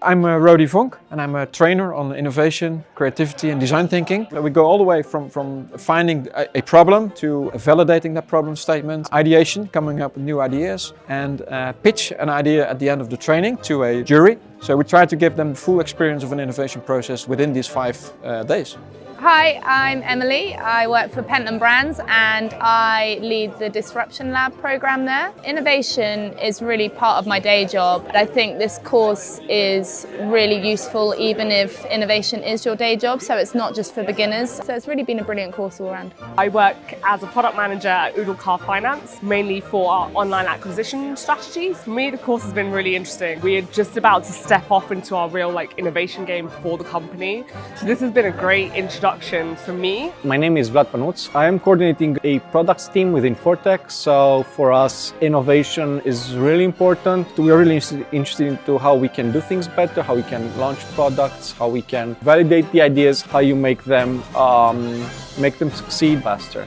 I'm Rodi Vonk and I'm a trainer on innovation, creativity and design thinking. We go all the way from finding a problem to validating that problem statement, ideation, coming up with new ideas, and pitch an idea at the end of the training to a jury. So we try to give them the full experience of an innovation process within these 5 days. Hi, I'm Emily. I work for Pentland Brands and I lead the Disruption Lab program there. Innovation is really part of my day job. I think this course is really useful even if innovation is your day job, so it's not just for beginners. So it's really been a brilliant course all around. I work as a product manager at Oodle Car Finance, mainly for our online acquisition strategies. For me, the course has been really interesting. We are just about to step off into our real innovation game for the company. So this has been a great introduction for me. My name is Vlad Panuț. I am coordinating a products team within Fortech. So for us, innovation is really important. We are really interested into how we can do things better, how we can launch products, how we can validate the ideas, how you make them succeed faster.